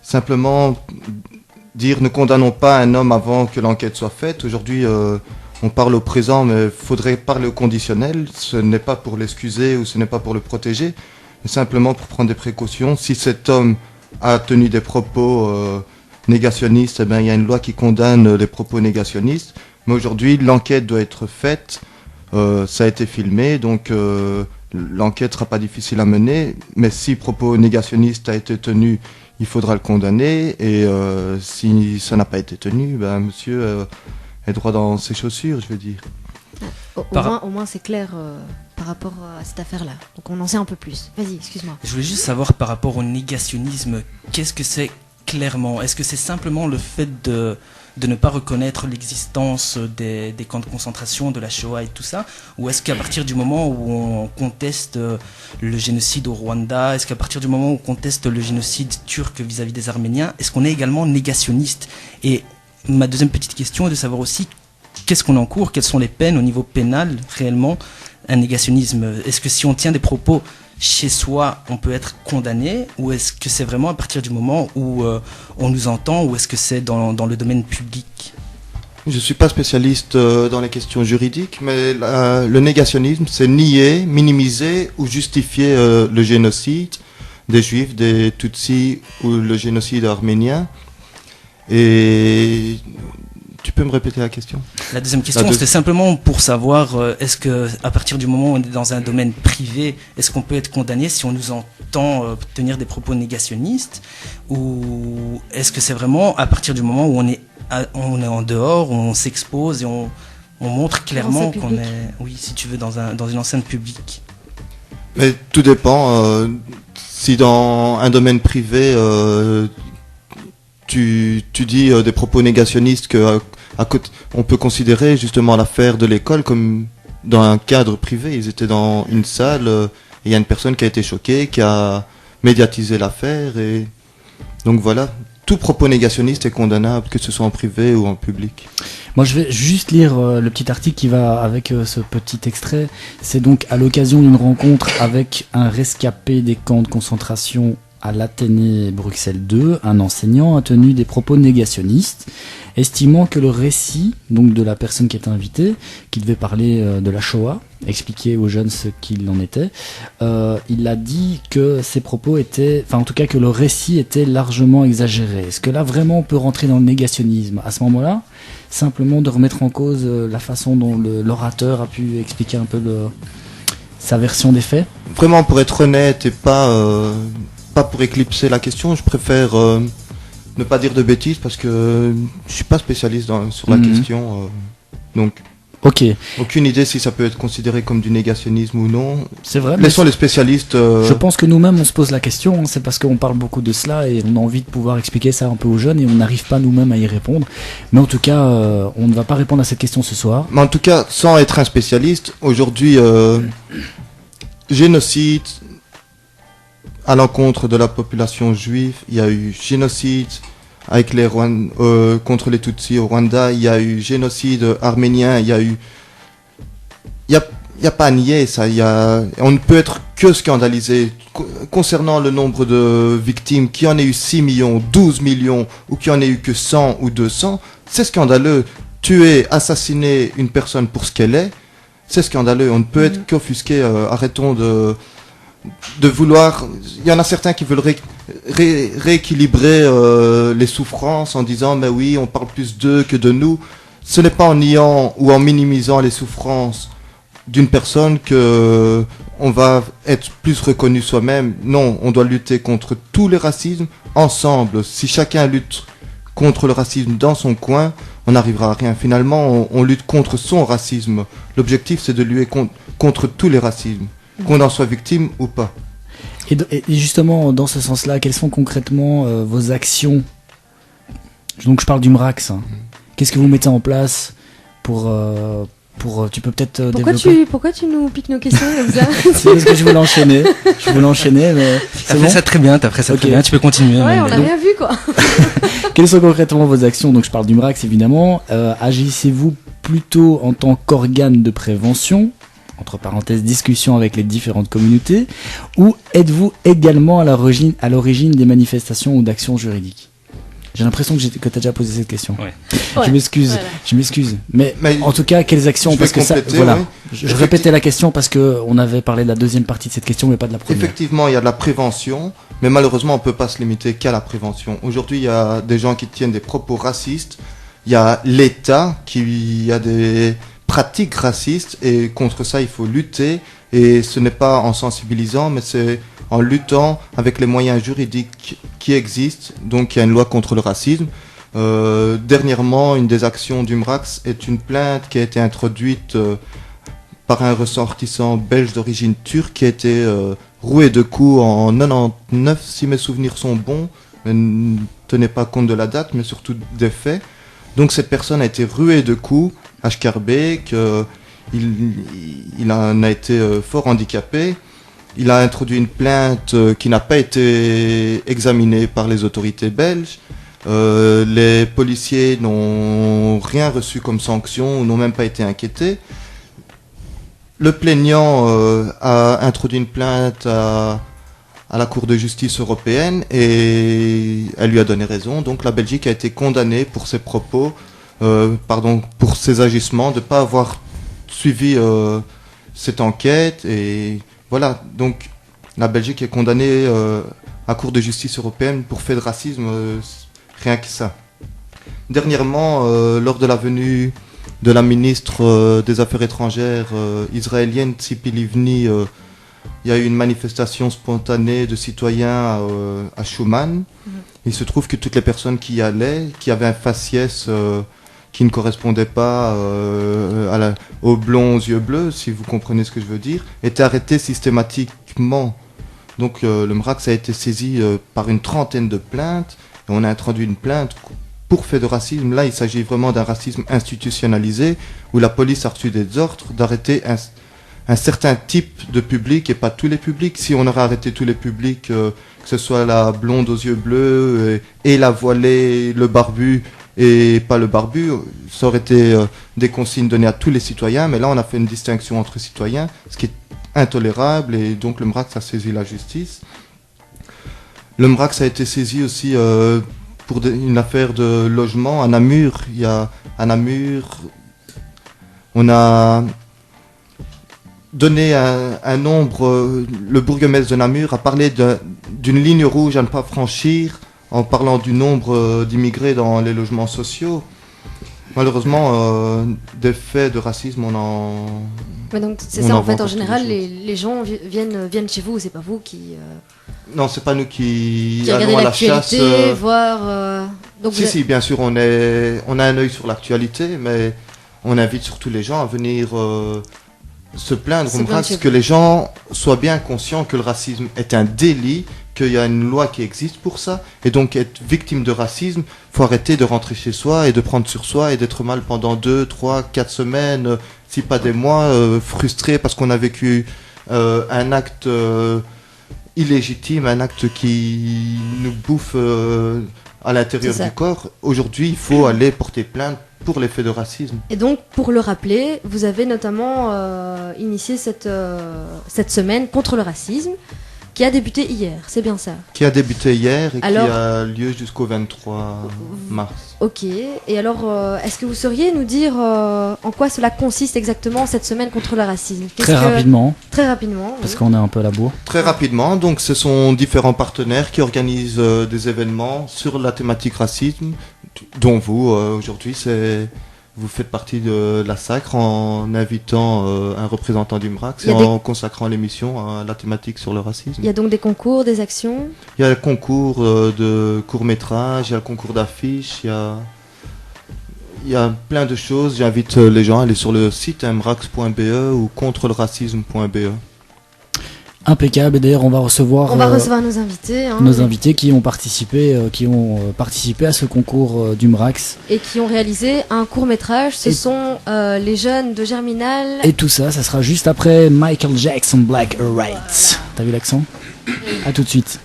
simplement dire ne condamnons pas un homme avant que l'enquête soit faite. Aujourd'hui, on parle au présent, mais il faudrait parler au conditionnel. Ce n'est pas pour l'excuser ou ce n'est pas pour le protéger, mais simplement pour prendre des précautions. Si cet homme a tenu des propos négationnistes, eh bien, il y a une loi qui condamne les propos négationnistes. Mais aujourd'hui, l'enquête doit être faite. Ça a été filmé, donc l'enquête sera pas difficile à mener. Mais si propos négationniste a été tenu, il faudra le condamner. Et si ça n'a pas été tenu, ben, monsieur est droit dans ses chaussures, je veux dire. Au moins c'est clair par rapport à cette affaire-là. Donc on en sait un peu plus. Vas-y, excuse-moi. Je voulais juste savoir par rapport au négationnisme, qu'est-ce que c'est clairement? Est-ce que c'est simplement le fait de ne pas reconnaître l'existence des camps de concentration, de la Shoah et tout ça? Ou est-ce qu'à partir du moment où on conteste le génocide au Rwanda, est-ce qu'à partir du moment où on conteste le génocide turc vis-à-vis des Arméniens, est-ce qu'on est également négationniste? Et ma deuxième petite question est de savoir aussi qu'est-ce qu'on encourt, quelles sont les peines au niveau pénal réellement, un négationnisme. Est-ce que si on tient des propos chez soi, on peut être condamné, ou est-ce que c'est vraiment à partir du moment où on nous entend, ou est-ce que c'est dans le domaine public? Je ne suis pas spécialiste dans les questions juridiques, mais le négationnisme, c'est nier, minimiser ou justifier le génocide des Juifs, des Tutsis ou le génocide arménien. Et tu peux me répéter la question? La deuxième question, c'était simplement pour savoir, est-ce que à partir du moment où on est dans un domaine privé, est-ce qu'on peut être condamné si on nous entend tenir des propos négationnistes, ou est-ce que c'est vraiment à partir du moment où on est en dehors, où on s'expose et on montre clairement qu'on est, oui, si tu veux, dans une enceinte publique? Mais tout dépend. Si dans un domaine privé, tu dis des propos négationnistes que on peut considérer justement l'affaire de l'école comme dans un cadre privé. Ils étaient dans une salle et il y a une personne qui a été choquée, qui a médiatisé l'affaire, et donc voilà, tout propos négationniste est condamnable, que ce soit en privé ou en public. Moi, je vais juste lire le petit article qui va avec ce petit extrait. C'est donc à l'occasion d'une rencontre avec un rescapé des camps de concentration à l'Athénée Bruxelles 2, un enseignant a tenu des propos négationnistes, estimant que le récit donc de la personne qui était invitée, qui devait parler de la Shoah, expliquer aux jeunes ce qu'il en était, il a dit que ces propos étaient, enfin en tout cas que le récit était largement exagéré. Est-ce que là vraiment on peut rentrer dans le négationnisme à ce moment-là, simplement de remettre en cause la façon dont l'orateur a pu expliquer un peu sa version des faits? Vraiment, pour être honnête et pas pour éclipser la question, je préfère ne pas dire de bêtises parce que je suis pas spécialiste sur la question. Donc, aucune idée si ça peut être considéré comme du négationnisme ou non. C'est vrai. Laissons les spécialistes. Je pense que nous-mêmes on se pose la question, c'est parce qu'on parle beaucoup de cela et on a envie de pouvoir expliquer ça un peu aux jeunes et on n'arrive pas nous-mêmes à y répondre. Mais en tout cas, on ne va pas répondre à cette question ce soir. Mais en tout cas, sans être un spécialiste, aujourd'hui, génocide à l'encontre de la population juive, il y a eu génocide avec contre les Tutsis au Rwanda, il y a eu génocide arménien, il y a pas à nier ça, on ne peut être que scandalisé concernant le nombre de victimes, qu'il y en ait eu 6 millions, 12 millions, ou qu'il y en ait eu que 100 ou 200, c'est scandaleux. Tuer, assassiner une personne pour ce qu'elle est, c'est scandaleux, on ne peut être qu'offusqué. Arrêtons de vouloir. Il y en a certains qui veulent rééquilibrer les souffrances en disant mais oui, on parle plus d'eux que de nous. Ce n'est pas en niant ou en minimisant les souffrances d'une personne que on va être plus reconnu soi-même. Non, on doit lutter contre tous les racismes ensemble. Si chacun lutte contre le racisme dans son coin, on n'arrivera à rien. Finalement, on lutte contre son racisme. L'objectif, c'est de lutter contre tous les racismes, qu'on en soit victime ou pas. Et justement, dans ce sens-là, quelles sont concrètement vos actions? Donc je parle du MRAX. Qu'est-ce que vous mettez en place pour tu peux peut-être développer. Pourquoi tu nous piques nos questions comme ça? C'est parce que je voulais enchaîner. Mais t'as fait ça très bien, très bien. Tu peux continuer. Ouais, on n'a rien vu quoi. Quelles sont concrètement vos actions? Donc je parle du MRAX évidemment. Agissez-vous plutôt en tant qu'organe de prévention entre parenthèses, discussion avec les différentes communautés, ou êtes-vous également à l'origine des manifestations ou d'actions juridiques? J'ai l'impression que tu as déjà posé cette question. Ouais. Je m'excuse. Mais en tout cas, quelles actions? Parce que ça, voilà. Ouais. Je répétais la question parce que on avait parlé de la deuxième partie de cette question, mais pas de la première. Effectivement, il y a de la prévention, mais malheureusement, on ne peut pas se limiter qu'à la prévention. Aujourd'hui, il y a des gens qui tiennent des propos racistes. Il y a l'État qui a des pratiques racistes, et contre ça, il faut lutter. Et ce n'est pas en sensibilisant, mais c'est en luttant avec les moyens juridiques qui existent. Donc il y a une loi contre le racisme. Dernièrement, une des actions du MRAX est une plainte qui a été introduite par un ressortissant belge d'origine turque qui a été roué de coups en 99, si mes souvenirs sont bons. Ne tenez pas compte de la date, mais surtout des faits. Donc cette personne a été ruée de coups, Ashkarbeek, il en a été fort handicapé. Il a introduit une plainte qui n'a pas été examinée par les autorités belges. Les policiers n'ont rien reçu comme sanction ou n'ont même pas été inquiétés. Le plaignant a introduit une plainte à la Cour de justice européenne et elle lui a donné raison. Donc la Belgique a été condamnée pour ses propos, pour ses agissements, de ne pas avoir suivi cette enquête. Et voilà, donc la Belgique est condamnée à la Cour de justice européenne pour fait de racisme, rien que ça. Dernièrement, lors de la venue de la ministre des Affaires étrangères israélienne, Tzipi Livni, il y a eu une manifestation spontanée de citoyens à Schuman. Il se trouve que toutes les personnes qui y allaient, qui avaient un faciès qui ne correspondait pas aux blonds aux yeux bleus, si vous comprenez ce que je veux dire, étaient arrêtées systématiquement. Donc le MRAX a été saisi par une trentaine de plaintes, et on a introduit une plainte pour fait de racisme. Là, il s'agit vraiment d'un racisme institutionnalisé, où la police a reçu des ordres d'arrêter un certain type de public et pas tous les publics. Si on aurait arrêté tous les publics, que ce soit la blonde aux yeux bleus et la voilée, le barbu et pas le barbu, ça aurait été des consignes données à tous les citoyens. Mais là, on a fait une distinction entre citoyens, ce qui est intolérable, et donc le MRAX a saisi la justice. Le MRAX a été saisi aussi pour une affaire de logement à Namur. À Namur, on a donné un nombre, le bourgmestre de Namur a parlé d'une ligne rouge à ne pas franchir en parlant du nombre d'immigrés dans les logements sociaux. Malheureusement, des faits de racisme, on en... Mais donc c'est ça, en fait, en général, les gens viennent chez vous, c'est pas vous qui... Non, c'est pas nous qui allons à la chasse. Voir... Donc si, bien sûr, on a un œil sur l'actualité, mais on invite surtout les gens à venir se plaindre au MRAX, que les gens soient bien conscients que le racisme est un délit, qu'il y a une loi qui existe pour ça, et donc être victime de racisme, faut arrêter de rentrer chez soi et de prendre sur soi et d'être mal pendant 2, 3, 4 semaines, si pas des mois, frustré parce qu'on a vécu un acte illégitime, un acte qui nous bouffe à l'intérieur du corps. Aujourd'hui, il faut aller porter plainte pour les faits de racisme. Et donc, pour le rappeler, vous avez notamment initié cette semaine contre le racisme, qui a débuté hier, c'est bien ça? Qui a débuté hier et qui a lieu jusqu'au 23 mars. Ok, et alors, est-ce que vous sauriez nous dire en quoi cela consiste exactement, cette semaine contre le racisme? Rapidement. Très rapidement. Parce qu'on est un peu à la bourre. Très rapidement, donc ce sont différents partenaires qui organisent des événements sur la thématique racisme, dont vous, aujourd'hui, vous faites partie de la SACRE en invitant un représentant du MRAX et en consacrant l'émission à la thématique sur le racisme. Il y a donc des concours, des actions? Il y a le concours de court-métrage, il y a le concours d'affiches, il y a plein de choses. J'invite les gens à aller sur le site mrax.be ou contreleracisme.be. Impeccable, et d'ailleurs on va recevoir nos invités. Nos invités qui ont participé à ce concours du MRAX. Et qui ont réalisé un court-métrage, ce sont les jeunes de Germinal. Et tout ça, ça sera juste après Michael Jackson, Black or White. T'as vu l'accent? À tout de suite.